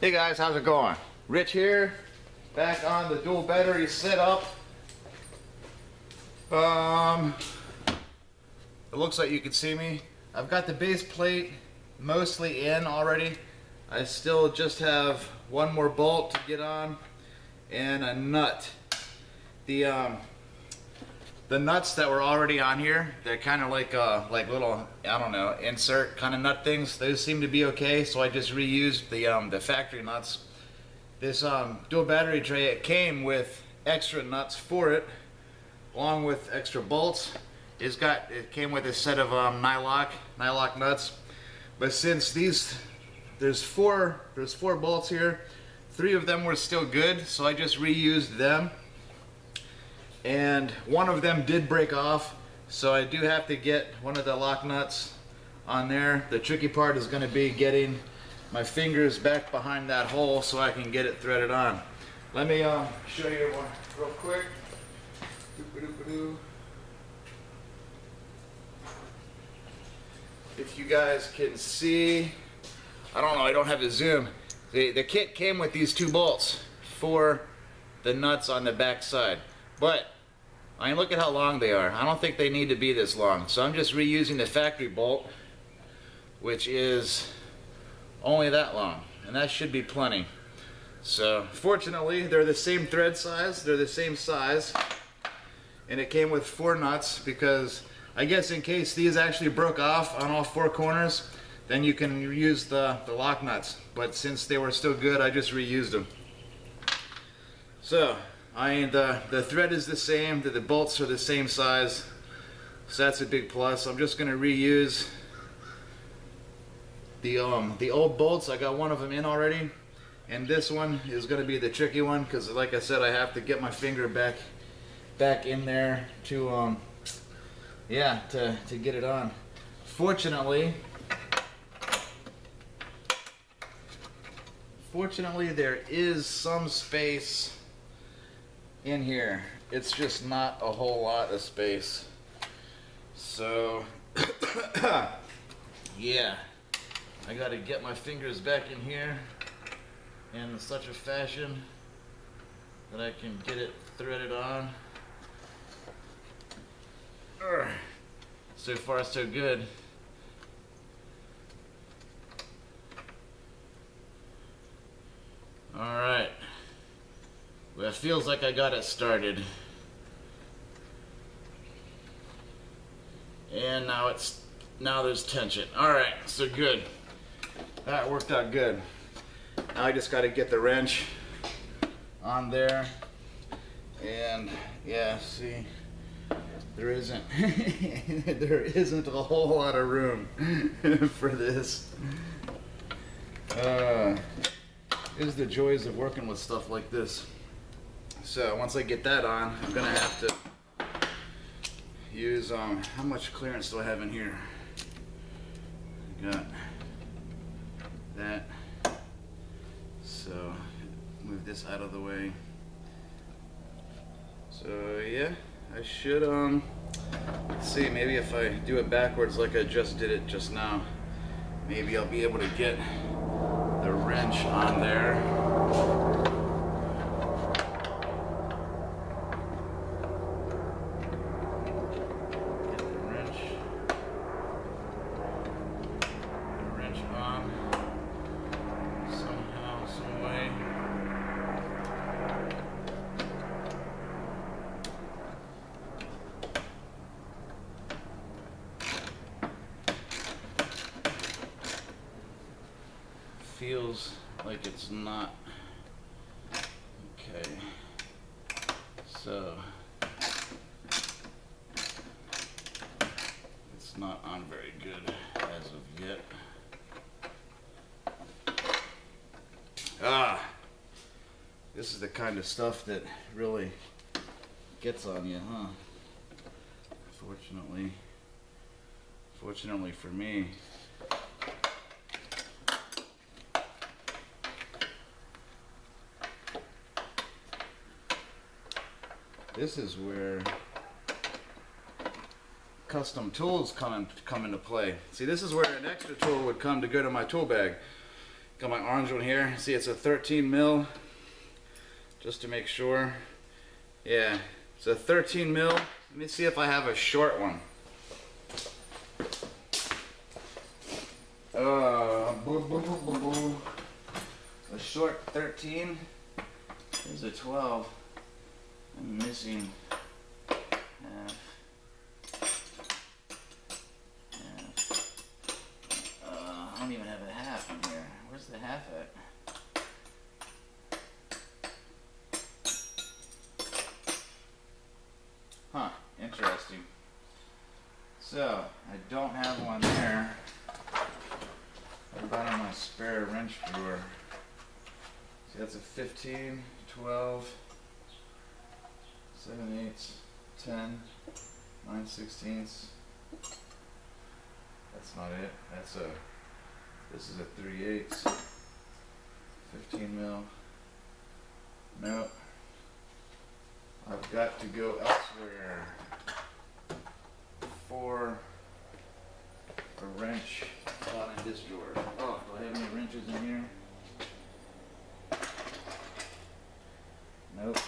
Hey guys, how's it going? Rich here, back on the dual battery setup. It looks like you can see me. I've got the base plate mostly in already. I still just have one more bolt to get on and a nut. The nuts that were already on here, they're kind of like little, I don't know, insert kind of nut things. Those seem to be okay, so I just reused the factory nuts. This dual battery tray, it came with extra nuts for it, along with extra bolts. It came with a set of nylock nuts. But since there's four bolts here, 3 of them were still good, so I just reused them. And one of them did break off, so I do have to get one of the lock nuts on there. The tricky part is going to be getting my fingers back behind that hole so I can get it threaded on. Let me show you one real quick. If you guys can see, I don't know, I don't have a zoom. The kit came with these 2 bolts for the nuts on the back side. But I mean, look at how long they are. I don't think they need to be this long. So I'm just reusing the factory bolt, which is only that long. And that should be plenty. So fortunately, they're the same thread size. They're the same size. And it came with 4 nuts because I guess in case these actually broke off on all 4 corners, then you can use the lock nuts. But since they were still good, I just reused them. So the thread is the same, the bolts are the same size, so that's a big plus. I'm just going to reuse the old bolts. I got one of them in already, and this one is going to be the tricky one because, like I said, I have to get my finger back in there to to get it on. Fortunately, there is some space in here. It's just not a whole lot of space. So yeah, I gotta get my fingers back in here in such a fashion that I can get it threaded on. So far so good. Alright. Well, it feels like I got it started. And now there's tension. Alright, so good. That worked out good. Now I just got to get the wrench on there. And yeah, see, there isn't a whole lot of room for this. Is the joys of working with stuff like this. So once I get that on, I'm gonna have to use how much clearance do I have in here? I got that. So move this out of the way. So yeah, I should let's see, maybe if I do it backwards like I just did it just now, maybe I'll be able to get the wrench on there. Feels like it's not okay, so it's not on very good as of yet. This is the kind of stuff that really gets on you, huh? Fortunately for me. This is where custom tools come into play. See, this is where an extra tool would come to go to my tool bag. Got my orange one here. See, it's a 13 mil, just to make sure. Yeah, it's a 13 mil. Let me see if I have a short one. A short 13. There's a 12. I'm missing half. I don't even have a half in here. Where's the half at? Huh, interesting. So, I don't have one there. What about in my spare wrench drawer? See, that's a 15, 12, 7 eighths, 10, 9 sixteenths. That's not it. This is a 3/8, 15 mil. No. I've got to go elsewhere for a wrench out in this drawer. Oh, do I have any wrenches in here? Nope.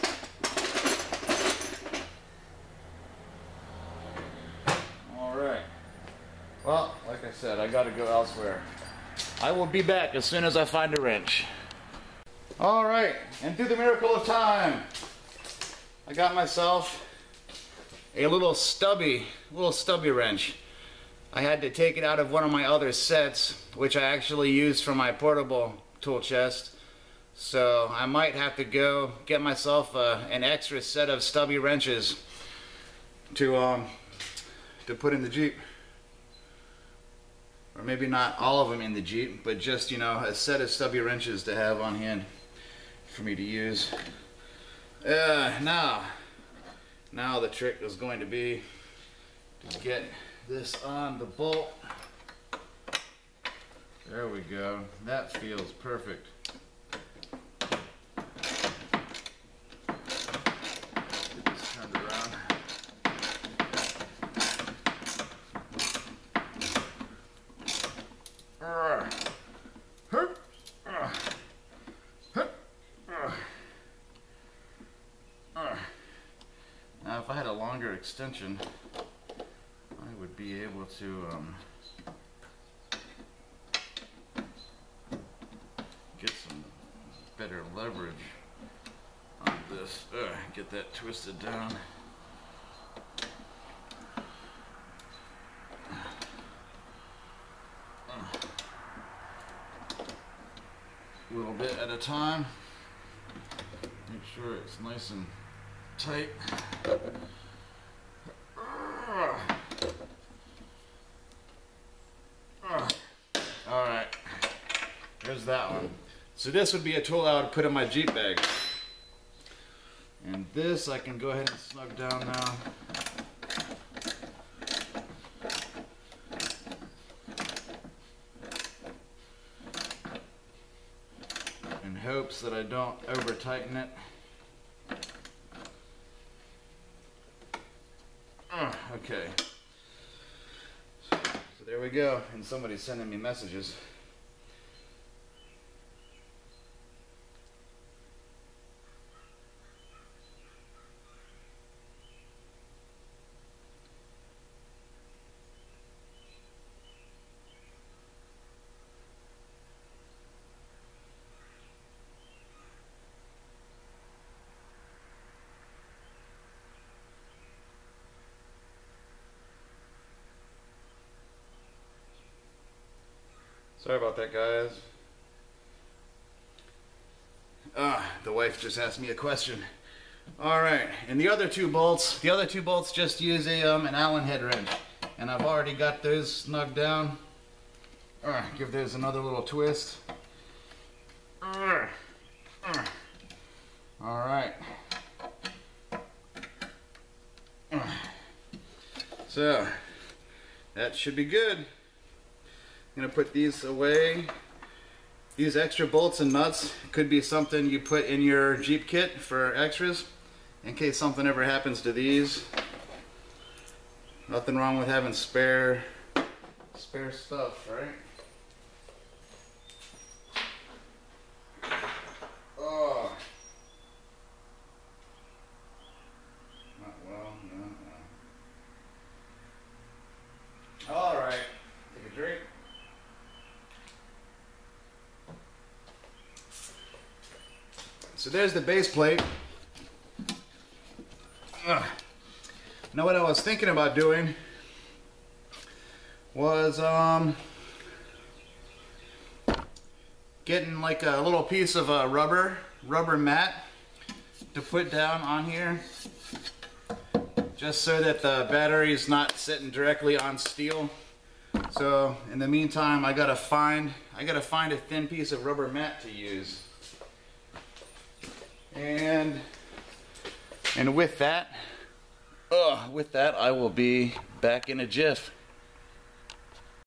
Alright. Well, like I said, I gotta go elsewhere. I will be back as soon as I find a wrench. Alright, and through the miracle of time, I got myself a little stubby wrench. I had to take it out of one of my other sets, which I actually use for my portable tool chest. So I might have to go get myself an extra set of stubby wrenches to put in the Jeep. Or maybe not all of them in the Jeep, but just, you know, a set of stubby wrenches to have on hand for me to use. Now the trick is going to be to get this on the bolt. There we go. That feels perfect. Get this turned around. Now if I had a longer extension, I would be able to get some better leverage on this. Get that twisted down. A little bit at a time. Make sure it's nice and tight. Alright, there's that one. So this would be a tool I would put in my Jeep bag. And this I can go ahead and snug down now. In hopes that I don't over tighten it. Okay. So there we go, and somebody's sending me messages. Sorry about that, guys. The wife just asked me a question. Alright, and the other two bolts just use an Allen head wrench. And I've already got those snugged down. Give those another little twist. Alright. So, that should be good. I'm gonna put these away. These extra bolts and nuts could be something you put in your Jeep kit for extras in case something ever happens to these. Nothing wrong with having spare stuff, right? So there's the base plate. Now what I was thinking about doing was getting like a little piece of rubber mat to put down on here, just so that the battery is not sitting directly on steel. So in the meantime, I gotta find a thin piece of rubber mat to use. And with that, I will be back in a jiff.